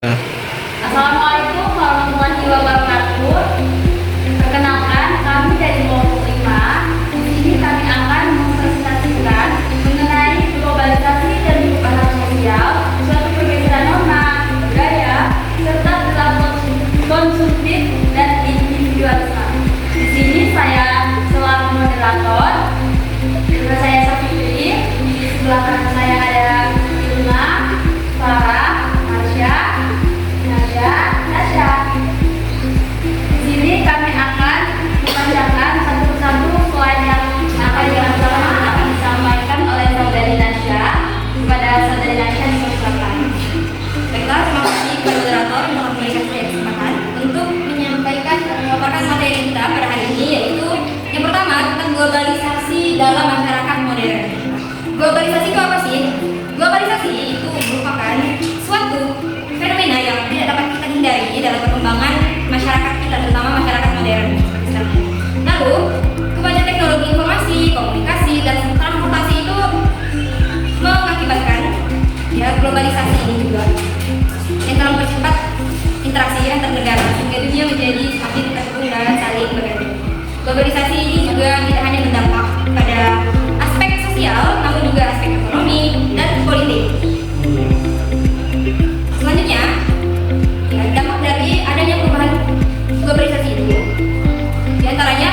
Assalamualaikum warahmatullahi wabarakatuh. Perkenalkan, kami dari kelompok 5. Di sini kami akan mempresentasikan mengenai globalisasi dan perubahan sosial, suatu pergeseran norma, budaya, serta perilaku konsumtif dan individualisme. Di sini saya selaku moderator. Nama saya Safitri. Di sebelah kanan saya ada Ilma, Farah, Marsha, Nasya. Di sini kami akan membacakan satu persatu slide yang akan disampaikan oleh saudari Nasya. Kepada saudari Nasya dipersilakan. Baiklah, terima kasih kepada moderator yang telah memberikan saya kesempatan untuk menyampaikan memaparkan materi kita pada hari ini, yaitu yang pertama tentang globalisasi dalam masyarakat modern. Globalisasi itu apa sih? Globalisasi itu merupakan suatu fenomena yang tidak dapat kita hindari dalam perkembangan masyarakat kita, terutama masyarakat modern seperti sekarang. Lalu, kemajuan teknologi informasi, komunikasi, dan transportasi itu mengakibatkan globalisasi ini juga yang telah mempercepat interaksi antar negara sehingga dunia menjadi semakin terhubung dan saling bergantung. Globalisasi ini juga tidak hanya berdampak pada aspek sosial, namun juga aspek ekonomi dan politik. Selanjutnya, dampak dari adanya perubahan globalisasi itu diantaranya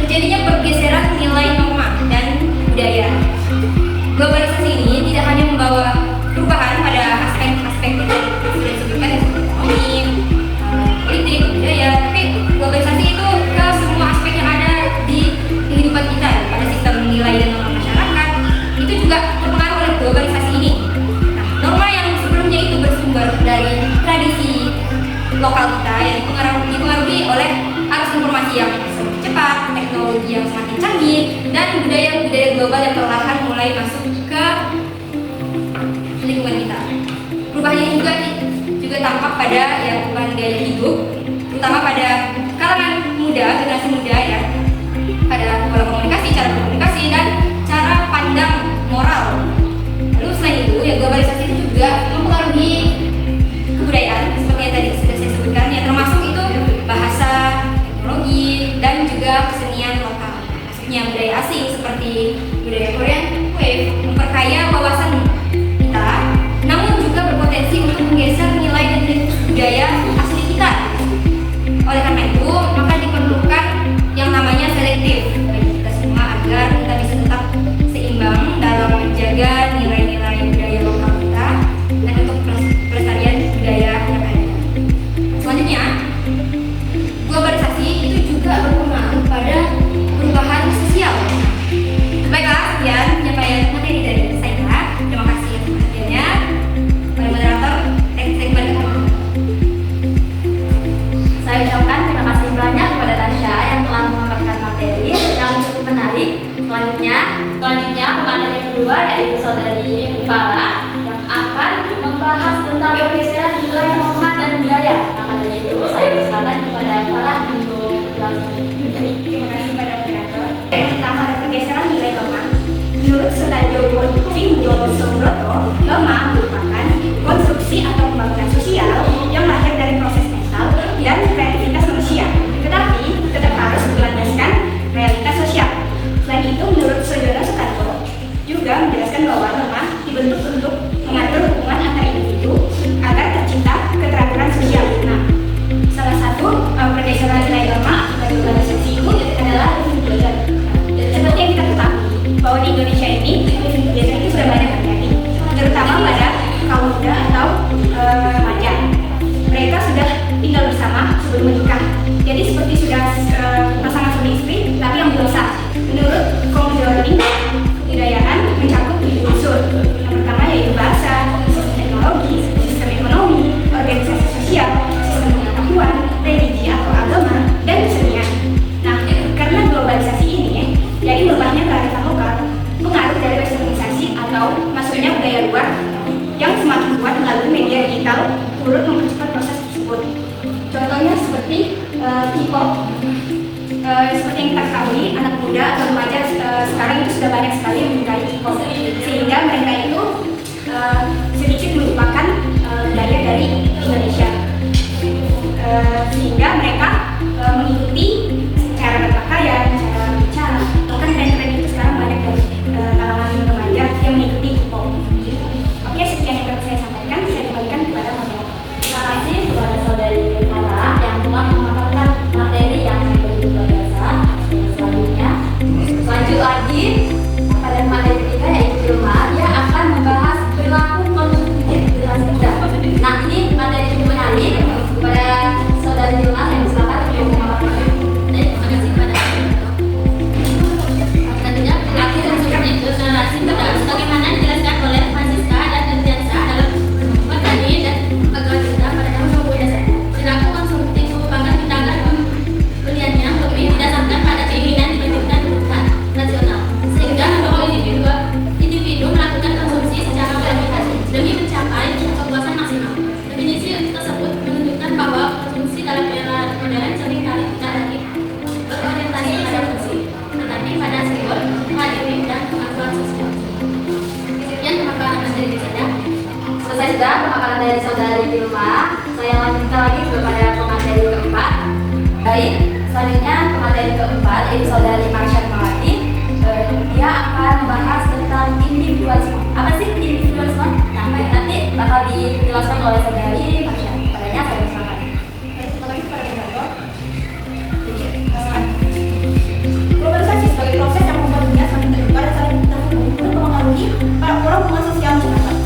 terjadinya pergeseran nilai norma dan budaya. Globalisasi ini tidak hanya membawa perubahan pada aspek-aspek yang sudah disebutkan, ekonomi, politik, budaya, tapi globalisasi itu ke semua aspek yang ada di kehidupan kita, pada sistem nilai dan norma masyarakat itu juga terpengaruh oleh globalisasi ini. Nah, norma yang sebelumnya itu bersumber dari tradisi lokal kita yang dipengaruhi oleh arus informasi yang semakin cepat, teknologi yang semakin canggih, dan budaya-budaya global yang perlahan mulai masuk ke lingkungan kita. Perubahan ini juga tampak pada perubahan gaya hidup, terutama pada kalangan muda, generasi muda ya, pada pola komunikasi, cara berkomunikasi, dan cara pandang moral. Lalu selain itu, globalisasi itu juga mempengaruhi kebudayaan seperti yang tadi sudah saya sebutkan, ya, termasuk itu bahasa, teknologi, dan juga kesenian lokal. Maksudnya budaya asing seperti budaya Korean Wave memperkaya wawasan kita, namun juga berpotensi untuk menggeser nilai dan budaya asli kita. Oleh karena itu, maka diperlukan yang namanya selektif bagi kita semua agar kita bisa tetap seimbang dalam menjaga nilai-nilai budaya lokal kita dan untuk pelestarian budaya yang ada. Selanjutnya, globalisasi itu juga berpengaruh pada perubahan sosial. Baiklah, sekian penyampaian materi dari saya. Terima kasih atas perhatiannya. Pada moderator, saya kembali ke kamu. Saya ucapkan terima kasih banyak kepada Nasya yang telah memaparkan materi yang cukup menarik. Selanjutnya pembahasan yang kedua yaitu saudari Farah yang akan membahas tentang pergeseran nilai norma dan budaya. Maka dari itu saya persilakan kepada Farah untuk menjelaskan. Terima kasih pada moderator. Tentang ada pergeseran nilai norma. Menurut Sunadio Widodo Subroto, norma merupakan konstruksi atau pembangunan sosial yang lahir dari proses mental dan kreativitas manusia, tetapi tetap harus berlandaskan realitas sosial. Selain itu, menurut Sujono Sukarto juga menjelaskan bahwa norma dibentuk untuk mengatur hubungan antar individu agar tercipta keteraturan sosial. Nah, salah satu pergeseran nilai norma akibat globalisasi itu adalah living together. Seperti yang kita ketahui bahwa di Indonesia ini living together itu sudah banyak terjadi, terutama pada kaum muda atau remaja. Mereka sudah tinggal bersama sebelum menikah. Jadi seperti sudah pasangan suami istri, tapi yang belum sah. Menurut Komodori, kebudayaan mencakup 7 unsur. Yang pertama yaitu bahasa, sistem teknologi, sistem ekonomi, organisasi sosial, sistem pengetahuan, religi atau agama, dan kesenian. Nah, karena globalisasi ini, jadi berubahnya kearifan lokal, pengaruh dari westernisasi atau masuknya budaya luar yang semakin kuat melalui media digital turut mempercepat proses tersebut. Contohnya seperti K-pop. Seperti yang kita ketahui, anak muda atau remaja sekarang itu sudah banyak sekali yang menyukai K-pop, sehingga mereka itu sedikit melupakan budaya dari Indonesia. Sehingga mereka mengikuti cara berpakaian, cara bicara. Bahkan tren-tren itu sekarang banyak dari kalangan remaja yang mengikuti K-pop. Oke, sekian yang dapat saya sampaikan. Saya kembalikan kepada moderator. Terima kasih kepada saudari Farah yang telah memaparkan materi yang begitu luar biasa. Selanjutnya, lanjut lagi pada materi ketiga yaitu Vilma. Dia akan membahas perilaku konsumtif generasi muda. Nah, ini materi yang menarik kepada saudari Vilma. Saya silakan untuk memaparkan. Terima kasih pada tentunya perilaku konsumtif generasi muda sebagaimana dijelaskan oleh Francisca dan Irtiansa dalam materi dan pegawai kita pada tahun 2021. Perilaku konsumtif merupakan tindakan pembelian yang lebih didasarkan pada keinginan dibandingkan kebutuhan rasional, sehingga mendorong individu melakukan konsumsi secara berlebihan demi mencapai kepuasan maksimal. Definisi tersebut menunjukkan bahwa konsumsi dalam era modern seringkali tidak lagi berorientasi pada fungsi, tetapi pada simbol, hadiri, dan kemampuan sosial. Sekian pemaparan materi saya. Selesai sudah pemaparan dari saudari Vilma. Saya lanjutkan lagi kepada pemateri keempat. Baik, selanjutnya pemateri keempat yaitu saudari Marsha Mawati. Dia akan membahas tentang individualisme. Apa sih individualisme? Nah, baik, nanti bakal dijelaskan oleh saudari Marsha. Padanya saya silakan. Globalisasi sebagai proses yang membuat dunia semakin terbuka dan saling terhubung untuk mempengaruhi para hubungan sosial masyarakat.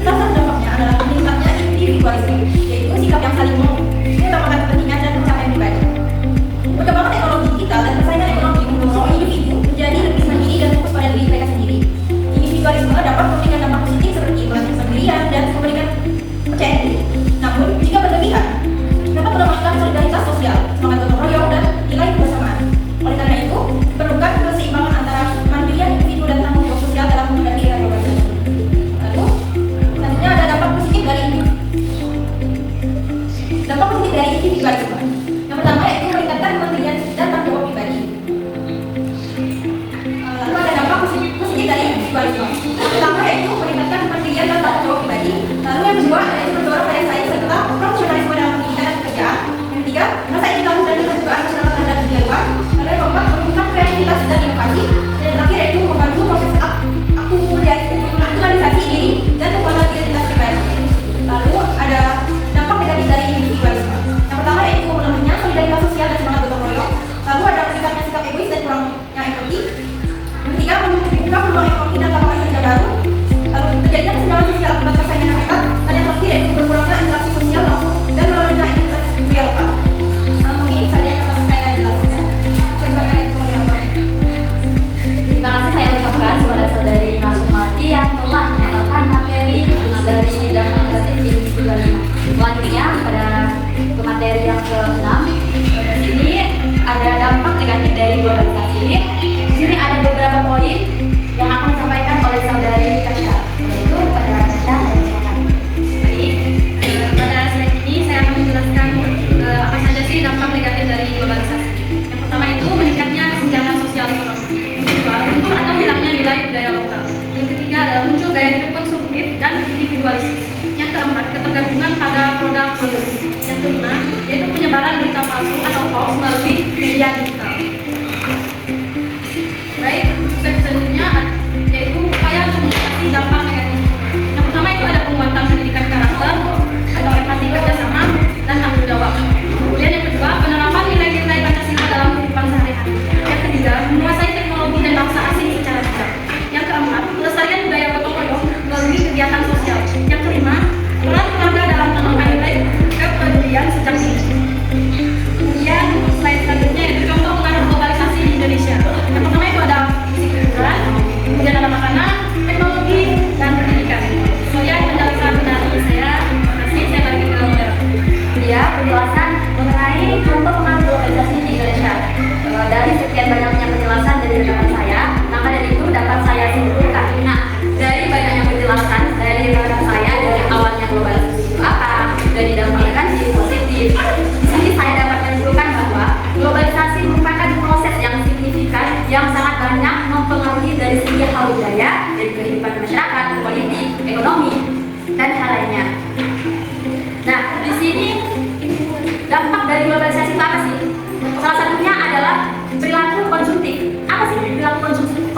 Salah satu dampaknya adalah meningkatnya individualisme, yaitu sikap yang saling mengutamakan kepentingan dan pencapaian pribadi. Perkembangan teknologi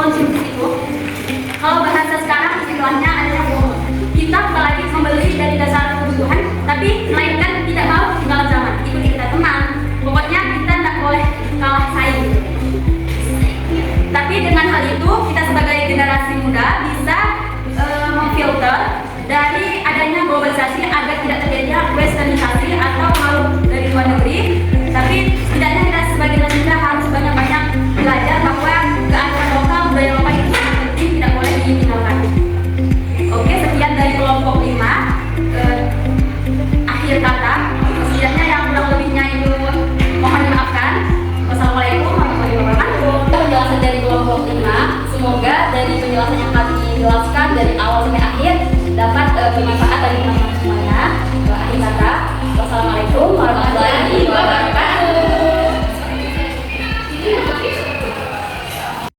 konsumsi itu. Kalau bahasa sekarang istilahnya adalah bohong. Kita apalagi membeli dari dasar kebutuhan, tapi melainkan tidak mau ketinggalan zaman, ikuti kita teman. Pokoknya kita tidak boleh kalah saing. Tapi dengan hal itu kita sebagai generasi muda bisa memfilter dari adanya globalisasi agar tidak terjadi westernisasi atau pengaruh dari luar negeri. Tapi setidaknya kita sebagai generasi muda harus banyak-banyak belajar bahwa kearifan lokal, budaya lokal itu sangat penting, tidak boleh ditinggalkan. Oke, sekian dari kelompok 5. Akhir kata, setidaknya yang kurang lebihnya itu mohon dimaafkan. Wassalamualaikum warahmatullahi wabarakatuh. Penjelasan dari kelompok 5, semoga dari penjelasan yang kami jelaskan dari awal sampai akhir dapat bermanfaat bagi